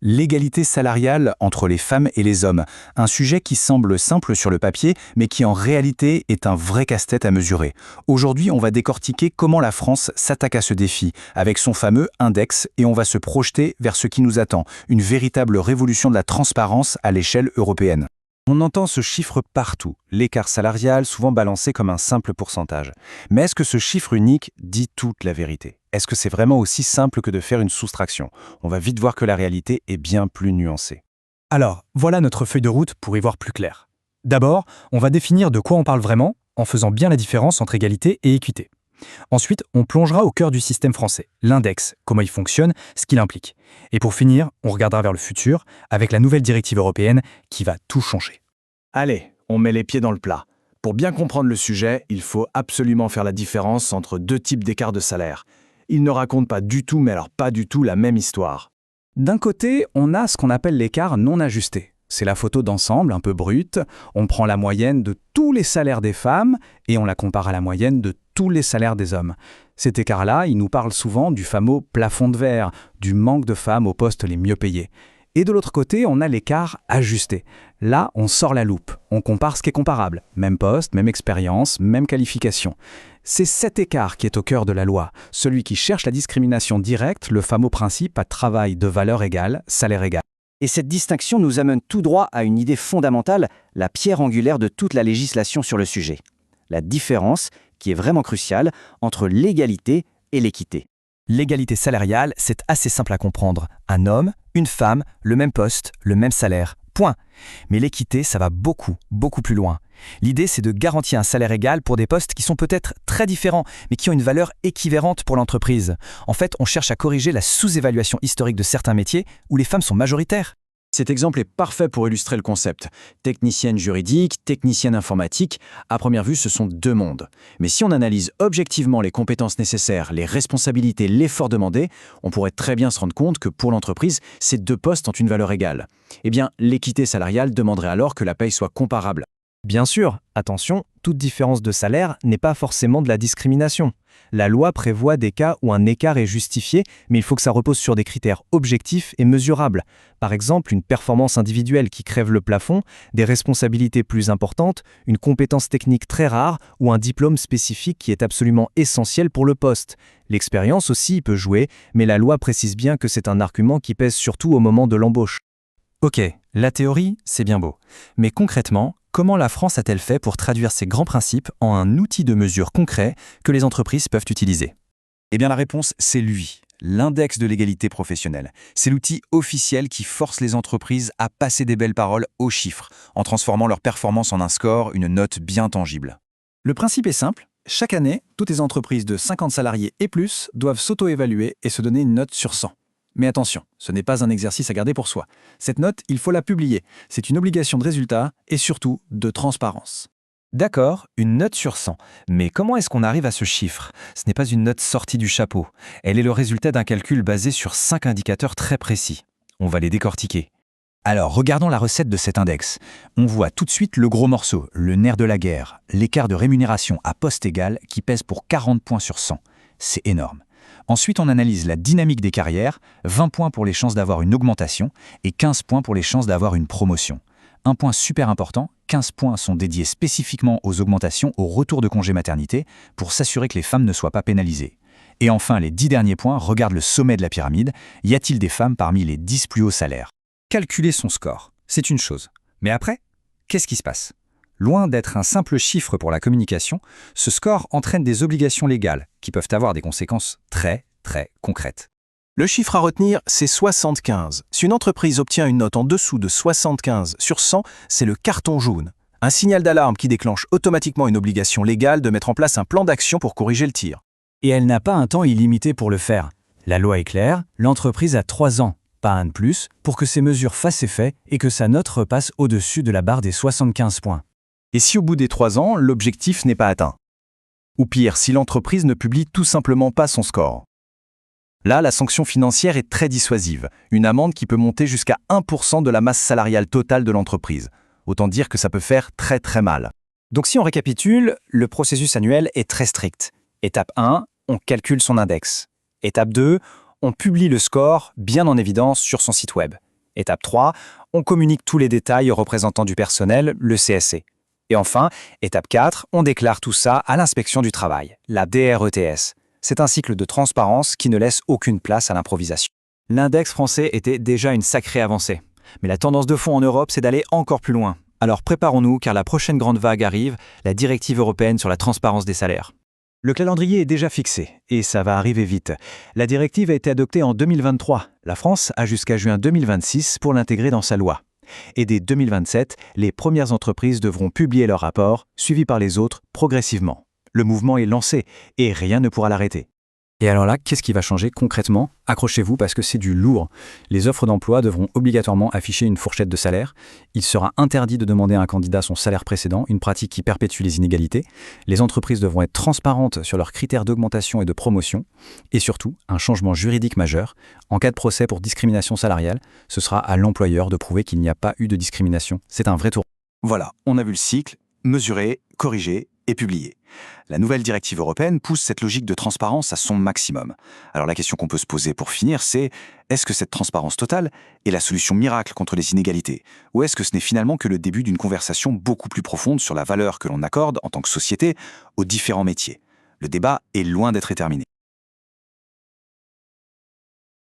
L'égalité salariale entre les femmes et les hommes, un sujet qui semble simple sur le papier, mais qui en réalité est un vrai casse-tête à mesurer. Aujourd'hui, on va décortiquer comment la France s'attaque à ce défi, avec son fameux index, et on va se projeter vers ce qui nous attend, une véritable révolution de la transparence à l'échelle européenne. On entend ce chiffre partout, l'écart salarial souvent balancé comme un simple pourcentage. Mais est-ce que ce chiffre unique dit toute la vérité? Est-ce que c'est vraiment aussi simple que de faire une soustraction? On va vite voir que la réalité est bien plus nuancée. Alors, voilà notre feuille de route pour y voir plus clair. D'abord, on va définir de quoi on parle vraiment, en faisant bien la différence entre égalité et équité. Ensuite, on plongera au cœur du système français, l'index, comment il fonctionne, ce qu'il implique. Et pour finir, on regardera vers le futur, avec la nouvelle directive européenne qui va tout changer. Allez, on met les pieds dans le plat. Pour bien comprendre le sujet, il faut absolument faire la différence entre deux types d'écart de salaire. Ils ne racontent pas du tout, mais alors pas du tout la même histoire. D'un côté, on a ce qu'on appelle l'écart non ajusté. C'est la photo d'ensemble, un peu brute. On prend la moyenne de tous les salaires des femmes et on la compare à la moyenne de tous les salaires des hommes. Cet écart-là, il nous parle souvent du fameux plafond de verre, du manque de femmes aux postes les mieux payés. Et de l'autre côté, on a l'écart ajusté. Là, on sort la loupe, on compare ce qui est comparable. Même poste, même expérience, même qualification. C'est cet écart qui est au cœur de la loi, celui qui cherche la discrimination directe, le fameux principe à travail de valeur égale, salaire égal. Et cette distinction nous amène tout droit à une idée fondamentale, la pierre angulaire de toute la législation sur le sujet. La différence, qui est vraiment cruciale, entre l'égalité et l'équité. L'égalité salariale, c'est assez simple à comprendre. Un homme, une femme, le même poste, le même salaire. Point. Mais l'équité, ça va beaucoup plus loin. L'idée, c'est de garantir un salaire égal pour des postes qui sont peut-être très différents, mais qui ont une valeur équivalente pour l'entreprise. En fait, on cherche à corriger la sous-évaluation historique de certains métiers où les femmes sont majoritaires. Cet exemple est parfait pour illustrer le concept. Technicienne juridique, technicienne informatique, à première vue, ce sont deux mondes. Mais si on analyse objectivement les compétences nécessaires, les responsabilités, l'effort demandé, on pourrait très bien se rendre compte que pour l'entreprise, ces deux postes ont une valeur égale. Eh bien, l'équité salariale demanderait alors que la paye soit comparable. Bien sûr, attention, toute différence de salaire n'est pas forcément de la discrimination. La loi prévoit des cas où un écart est justifié, mais il faut que ça repose sur des critères objectifs et mesurables. Par exemple, une performance individuelle qui crève le plafond, des responsabilités plus importantes, une compétence technique très rare ou un diplôme spécifique qui est absolument essentiel pour le poste. L'expérience aussi peut jouer, mais la loi précise bien que c'est un argument qui pèse surtout au moment de l'embauche. Ok, la théorie, c'est bien beau. Mais concrètement, comment la France a-t-elle fait pour traduire ces grands principes en un outil de mesure concret que les entreprises peuvent utiliser? Eh bien la réponse, c'est lui, l'index de l'égalité professionnelle. C'est l'outil officiel qui force les entreprises à passer des belles paroles aux chiffres, en transformant leur performance en un score, une note bien tangible. Le principe est simple. Chaque année, toutes les entreprises de 50 salariés et plus doivent s'auto-évaluer et se donner une note sur 100. Mais attention, ce n'est pas un exercice à garder pour soi. Cette note, il faut la publier. C'est une obligation de résultat et surtout de transparence. D'accord, une note sur 100. Mais comment est-ce qu'on arrive à ce chiffre? Ce n'est pas une note sortie du chapeau. Elle est le résultat d'un calcul basé sur 5 indicateurs très précis. On va les décortiquer. Alors, regardons la recette de cet index. On voit tout de suite le gros morceau, le nerf de la guerre, l'écart de rémunération à poste égal qui pèse pour 40 points sur 100. C'est énorme. Ensuite, on analyse la dynamique des carrières, 20 points pour les chances d'avoir une augmentation et 15 points pour les chances d'avoir une promotion. Un point super important, 15 points sont dédiés spécifiquement aux augmentations au retour de congé maternité pour s'assurer que les femmes ne soient pas pénalisées. Et enfin, les 10 derniers points regardent le sommet de la pyramide. Y a-t-il des femmes parmi les 10 plus hauts salaires? Calculer son score, c'est une chose. Mais après, qu'est-ce qui se passe? Loin d'être un simple chiffre pour la communication, ce score entraîne des obligations légales qui peuvent avoir des conséquences très concrètes. Le chiffre à retenir, c'est 75. Si une entreprise obtient une note en dessous de 75 sur 100, c'est le carton jaune. Un signal d'alarme qui déclenche automatiquement une obligation légale de mettre en place un plan d'action pour corriger le tir. Et elle n'a pas un temps illimité pour le faire. La loi est claire, l'entreprise a 3 ans, pas un de plus, pour que ces mesures fassent effet et que sa note repasse au-dessus de la barre des 75 points. Et si au bout des 3 ans, l'objectif n'est pas atteint? Ou pire, si l'entreprise ne publie tout simplement pas son score? Là, la sanction financière est très dissuasive, une amende qui peut monter jusqu'à 1% de la masse salariale totale de l'entreprise. Autant dire que ça peut faire très mal. Donc si on récapitule, le processus annuel est très strict. Étape 1, on calcule son index. Étape 2, on publie le score bien en évidence sur son site web. Étape 3, on communique tous les détails aux représentants du personnel, le CSC. Et enfin, étape 4, on déclare tout ça à l'inspection du travail, la DRETS. C'est un cycle de transparence qui ne laisse aucune place à l'improvisation. L'index français était déjà une sacrée avancée. Mais la tendance de fond en Europe, c'est d'aller encore plus loin. Alors préparons-nous car la prochaine grande vague arrive, la directive européenne sur la transparence des salaires. Le calendrier est déjà fixé, et ça va arriver vite. La directive a été adoptée en 2023. La France a jusqu'à juin 2026 pour l'intégrer dans sa loi. Et dès 2027, les premières entreprises devront publier leur rapport, suivis par les autres, progressivement. Le mouvement est lancé, et rien ne pourra l'arrêter. Et alors là, qu'est-ce qui va changer concrètement? Accrochez-vous parce que c'est du lourd. Les offres d'emploi devront obligatoirement afficher une fourchette de salaire. Il sera interdit de demander à un candidat son salaire précédent, une pratique qui perpétue les inégalités. Les entreprises devront être transparentes sur leurs critères d'augmentation et de promotion. Et surtout, un changement juridique majeur. En cas de procès pour discrimination salariale, ce sera à l'employeur de prouver qu'il n'y a pas eu de discrimination. C'est un vrai tour. Voilà, on a vu le cycle, mesurer, corriger et publier. La nouvelle directive européenne pousse cette logique de transparence à son maximum. Alors la question qu'on peut se poser pour finir, c'est est-ce que cette transparence totale est la solution miracle contre les inégalités? Ou est-ce que ce n'est finalement que le début d'une conversation beaucoup plus profonde sur la valeur que l'on accorde en tant que société aux différents métiers? Le débat est loin d'être terminé.